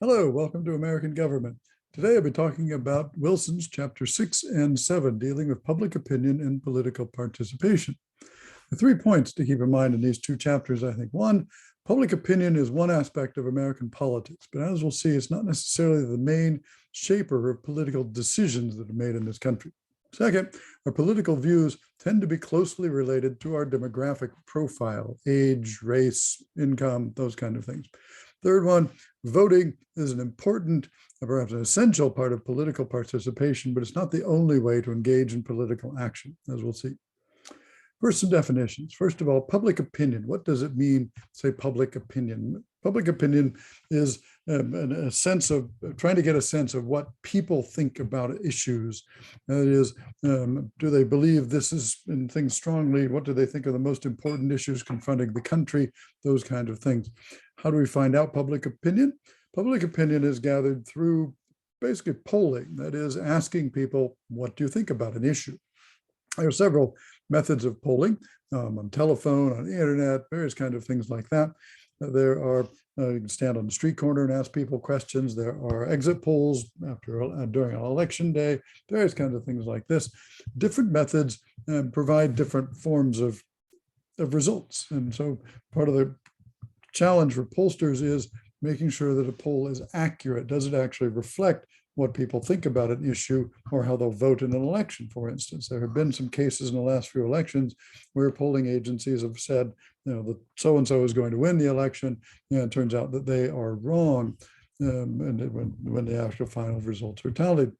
Hello, welcome to American Government. Today I'll be talking about Wilson's chapter 6 and 7, dealing with public opinion and political participation. The 3 points to keep in mind in these 2 chapters, I think. One, public opinion is one aspect of American politics, but as we'll see, it's not necessarily the main shaper of political decisions that are made in this country. Second, our political views tend to be closely related to our demographic profile, age, race, income, those kind of things. Third one, voting is an important, perhaps an essential part of political participation, but it's not the only way to engage in political action, as we'll see. First, some definitions. First of all, public opinion. What does it mean, say, public opinion? Public opinion is a sense of trying to get a sense of what people think about issues. That is, do they believe this is in things strongly? What do they think are the most important issues confronting the country? Those kinds of things. How do we find out public opinion? Public opinion is gathered through basically polling. That is, asking people, what do you think about an issue? There are several methods of polling on telephone, on the internet, various kinds of things like that. There are, you can stand on the street corner and ask people questions. There are exit polls during an election day, various kinds of things like this. Different methods provide different forms of results. And so part of the challenge for pollsters is making sure that a poll is accurate. Does it actually reflect what people think about an issue or how they'll vote in an election, for instance? There have been some cases in the last few elections where polling agencies have said, that so-and-so is going to win the election, and it turns out that they are wrong and when the actual final results are tallied.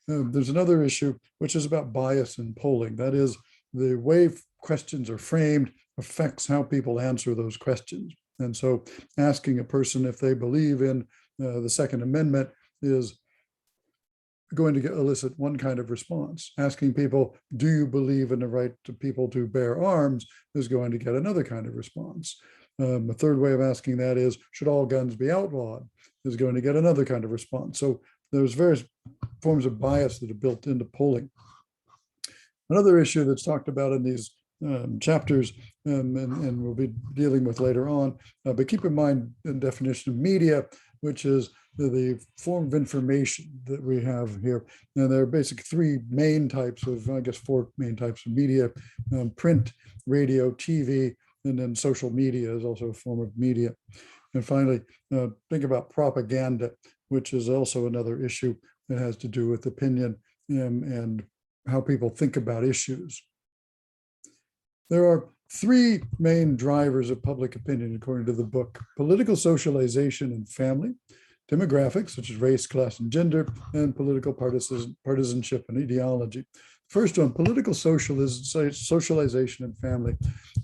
There's another issue, which is about bias in polling. That is, the way questions are framed affects how people answer those questions. And so asking a person if they believe in the Second Amendment is going to elicit one kind of response. Asking people, do you believe in the right to people to bear arms, is going to get another kind of response. A third way of asking that is, should all guns be outlawed, is going to get another kind of response. So there's various forms of bias that are built into polling. Another issue that's talked about in these chapters and we'll be dealing with later on, but keep in mind the definition of media, which is the form of information that we have here. And there are basically 3 main types of, I guess 4 main types of media: print, radio, TV, and then social media is also a form of media. And finally, think about propaganda, which is also another issue that has to do with opinion and how people think about issues. There are 3 main drivers of public opinion, according to the book: political socialization and family, demographics, such as race, class, and gender, and political partisanship and ideology. First one, political socialization and family.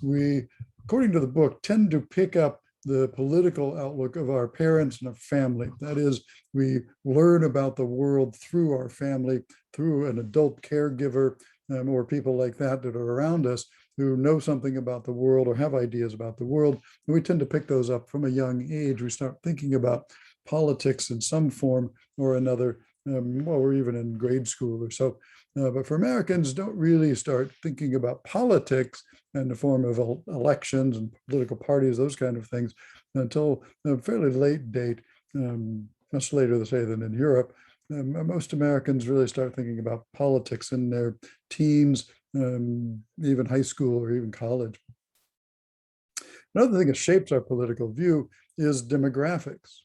We, according to the book, tend to pick up the political outlook of our parents and our family. That is, we learn about the world through our family, through an adult caregiver, or people like that that are around us who know something about the world or have ideas about the world. And we tend to pick those up from a young age. We start thinking about politics in some form or another, while we're even in grade school or so. But for Americans, don't really start thinking about politics in the form of elections and political parties, those kind of things, until a fairly late date, much later, they say, than in Europe. Most Americans really start thinking about politics in their teens, even high school or even college. Another thing that shapes our political view is demographics.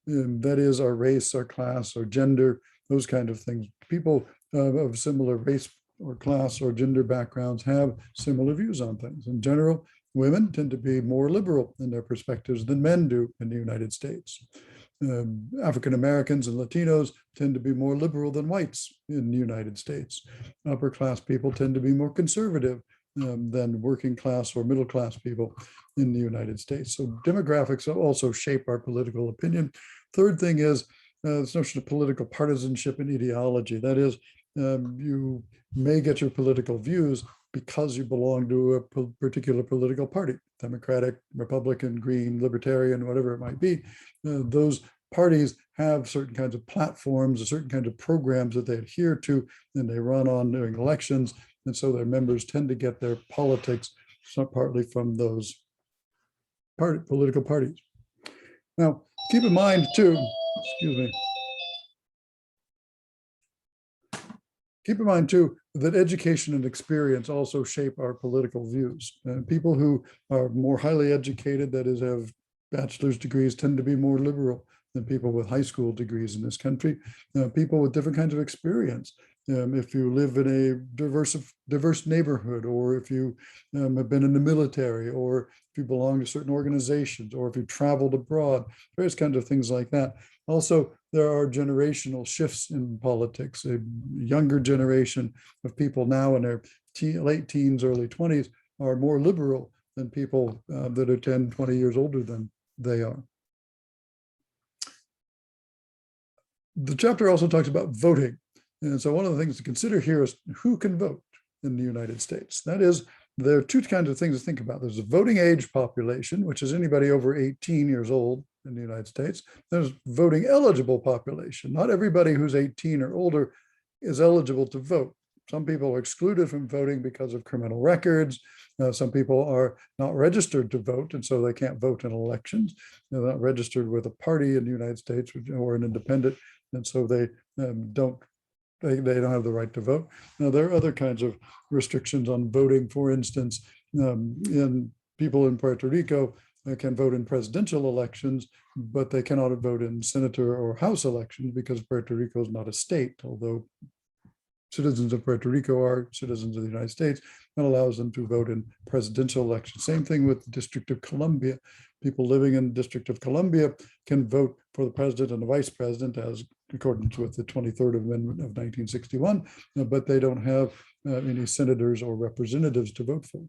That is, our race, our class, our gender, those kind of things. People of similar race or class or gender backgrounds have similar views on things. In general, women tend to be more liberal in their perspectives than men do in the United States. African Americans and Latinos tend to be more liberal than whites in the United States. Upper class people tend to be more conservative than working class or middle class people in the United States. So demographics also shape our political opinion. Third thing is this notion of political partisanship and ideology. That is, you may get your political views because you belong to a particular political party: Democratic, Republican, Green, Libertarian, whatever it might be. Those parties have certain kinds of platforms, or certain kinds of programs that they adhere to, and they run on during elections. And so their members tend to get their politics partly from those political parties. Now, keep in mind too, Excuse me. Keep in mind, too, that education and experience also shape our political views. People who are more highly educated, that is, have bachelor's degrees, tend to be more liberal than people with high school degrees in this country. People with different kinds of experience. If you live in a diverse neighborhood, or if you have been in the military, or if you belong to certain organizations, or if you traveled abroad, various kinds of things like that. Also, there are generational shifts in politics. A younger generation of people now in their late teens, early 20s are more liberal than people that are 10, 20 years older than they are. The chapter also talks about voting. And so one of the things to consider here is who can vote in the United States. That is, there are two kinds of things to think about. There's a voting age population, which is anybody over 18 years old in the United States. There's voting eligible population. Not everybody who's 18 or older is eligible to vote. Some people are excluded from voting because of criminal records. Some people are not registered to vote, and so they can't vote in elections. They're not registered with a party in the United States or an independent, and so they don't have the right to vote. Now, there are other kinds of restrictions on voting. For instance, in people in Puerto Rico can vote in presidential elections, but they cannot vote in senator or House elections because Puerto Rico is not a state, although citizens of Puerto Rico are citizens of the United States, and allows them to vote in presidential elections. Same thing with the District of Columbia. People living in the District of Columbia can vote for the president and the vice president, as according with the 23rd Amendment of 1961, but they don't have any senators or representatives to vote for.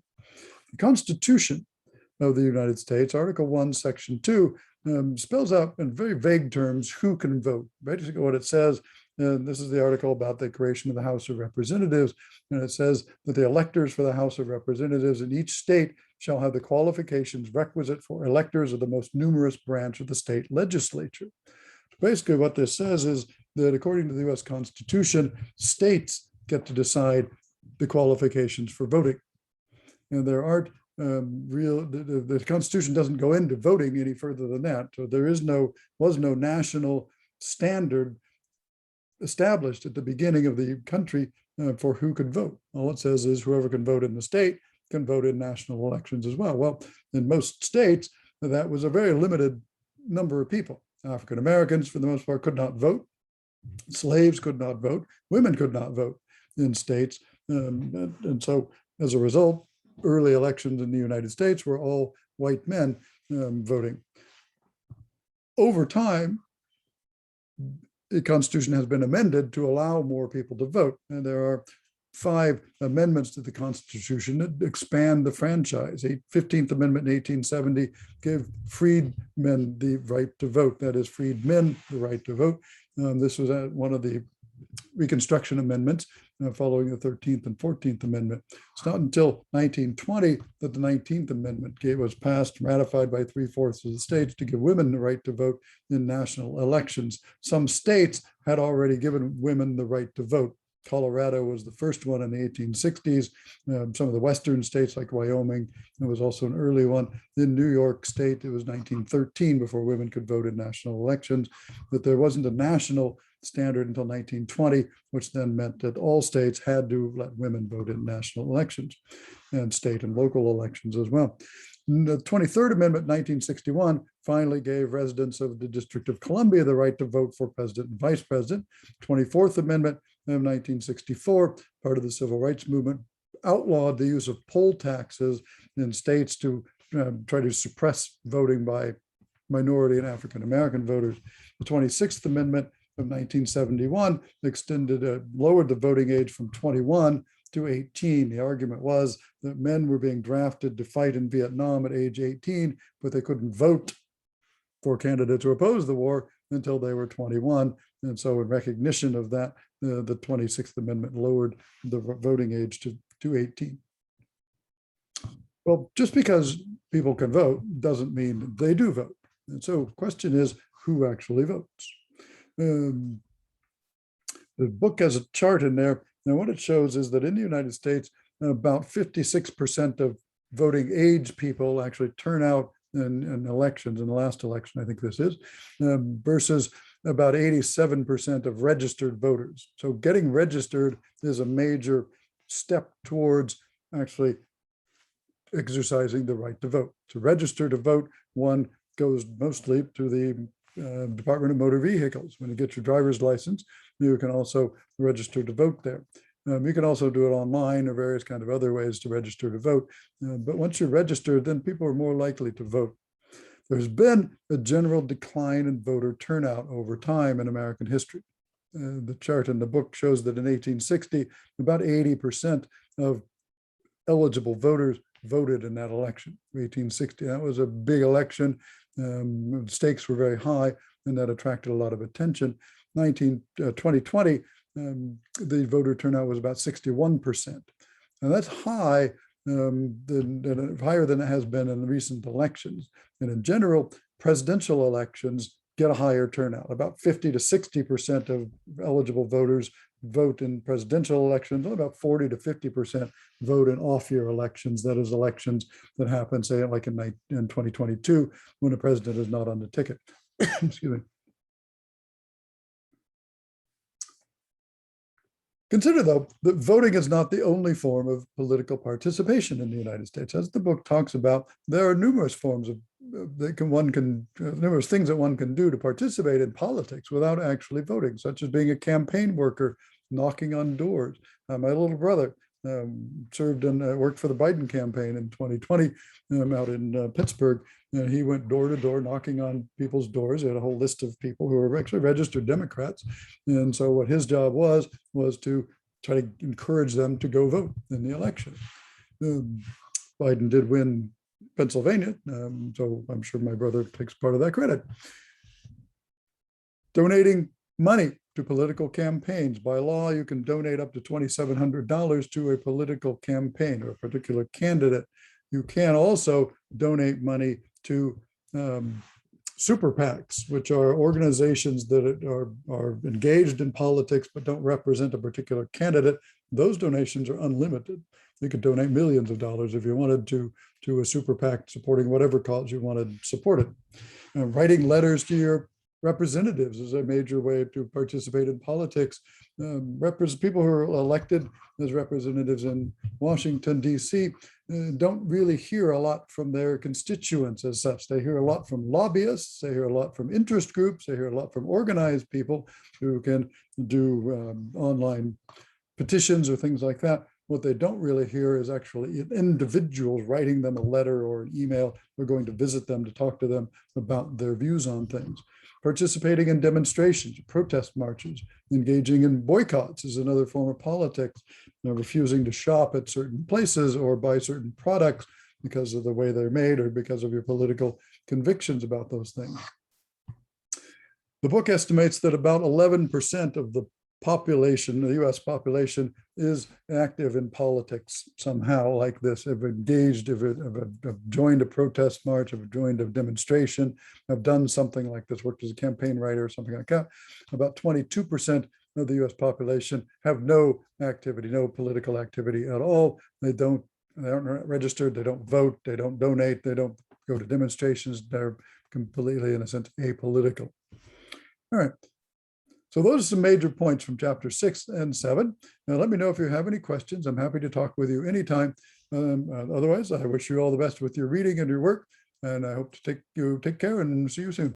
The Constitution of the United States, Article 1, Section 2, spells out in very vague terms who can vote. Basically what it says, and this is the article about the creation of the House of Representatives, and it says that the electors for the House of Representatives in each state shall have the qualifications requisite for electors of the most numerous branch of the state legislature. Basically what this says is that according to the US Constitution, states get to decide the qualifications for voting. And there aren't the Constitution doesn't go into voting any further than that. So there was no national standard established at the beginning of the country for who could vote. All it says is whoever can vote in the state can vote in national elections as well. Well, in most states, that was a very limited number of people. African Americans, for the most part, could not vote. Slaves could not vote. Women could not vote in states. And so as a result, early elections in the United States were all white men voting. Over time, the Constitution has been amended to allow more people to vote. And there are 5 amendments to the Constitution that expand the franchise. The 15th Amendment in 1870 gave freedmen the right to vote. That is, freedmen the right to vote. This was one of the Reconstruction Amendments following the 13th and 14th Amendment. It's not until 1920 that the 19th Amendment was passed, ratified by 3/4 of the states to give women the right to vote in national elections. Some states had already given women the right to vote. Colorado was the first one in the 1860s. Some of the western states like Wyoming, it was also an early one. In New York State, it was 1913 before women could vote in national elections. But there wasn't a national standard until 1920, which then meant that all states had to let women vote in national elections and state and local elections as well. The 23rd Amendment, 1961, finally gave residents of the District of Columbia the right to vote for president and vice president. 24th Amendment of 1964, part of the Civil Rights Movement, outlawed the use of poll taxes in states to try to suppress voting by minority and African American voters. The 26th Amendment of 1971 lowered the voting age from 21 to 18. The argument was that men were being drafted to fight in Vietnam at age 18, but they couldn't vote for candidates who opposed the war until they were 21. And so in recognition of that, the 26th Amendment lowered the voting age to 18. Well, just because people can vote doesn't mean they do vote. And so the question is, who actually votes? The book has a chart in there. Now, what it shows is that in the United States, about 56% of voting age people actually turn out in elections, in the last election, I think this is, versus about 87% of registered voters. So getting registered is a major step towards actually exercising the right to vote. To register to vote, one goes mostly to the Department of Motor Vehicles. When you get your driver's license, you can also register to vote there. You can also do it online or various kind of other ways to register to vote. But once you're registered, then people are more likely to vote. There's been a general decline in voter turnout over time in American history. The chart in the book shows that in 1860, about 80% of eligible voters voted in that election. 1860, that was a big election. Stakes were very high, and that attracted a lot of attention. 2020, the voter turnout was about 61%. And that's high, higher than it has been in recent elections. And in general, presidential elections get a higher turnout. About 50 to 60% of eligible voters vote in presidential elections, about 40 to 50% vote in off-year elections. That is, elections that happen, say, like in 2022, when the president is not on the ticket. Excuse me. Consider, though, that voting is not the only form of political participation in the United States. As the book talks about, there are numerous forms of numerous things that one can do to participate in politics without actually voting, such as being a campaign worker, knocking on doors. My little brother served and worked for the Biden campaign in 2020 out in Pittsburgh. He went door to door knocking on people's doors. He had a whole list of people who were actually registered Democrats. And so what his job was to try to encourage them to go vote in the election. Biden did win Pennsylvania, so I'm sure my brother takes part of that credit. Donating money to political campaigns. By law, you can donate up to $2,700 to a political campaign or a particular candidate. You can also donate money to super PACs, which are organizations that are engaged in politics but don't represent a particular candidate. Those donations are unlimited. You could donate millions of dollars if you wanted to a super PAC supporting whatever cause you wanted supported. Writing letters to your representatives is a major way to participate in politics. People who are elected as representatives in Washington, D.C. Don't really hear a lot from their constituents as such. They hear a lot from lobbyists, they hear a lot from interest groups, they hear a lot from organized people who can do online petitions or things like that. What they don't really hear is actually individuals writing them a letter or an email or going to visit them to talk to them about their views on things. Participating in demonstrations, protest marches, engaging in boycotts is another form of politics. Refusing to shop at certain places or buy certain products because of the way they're made or because of your political convictions about those things. The book estimates that about 11% of the population, the US population, is active in politics somehow like this, have engaged, have joined a protest march, have joined a demonstration, have done something like this, worked as a campaign writer or something like that. About 22% of the US population have no activity, no political activity at all. They aren't registered, they don't vote, they don't donate, they don't go to demonstrations. They're completely, in a sense, apolitical. All right. So those are some major points from chapter 6 and 7. Now, let me know if you have any questions. I'm happy to talk with you anytime. Otherwise, I wish you all the best with your reading and your work, and I hope to take care and see you soon.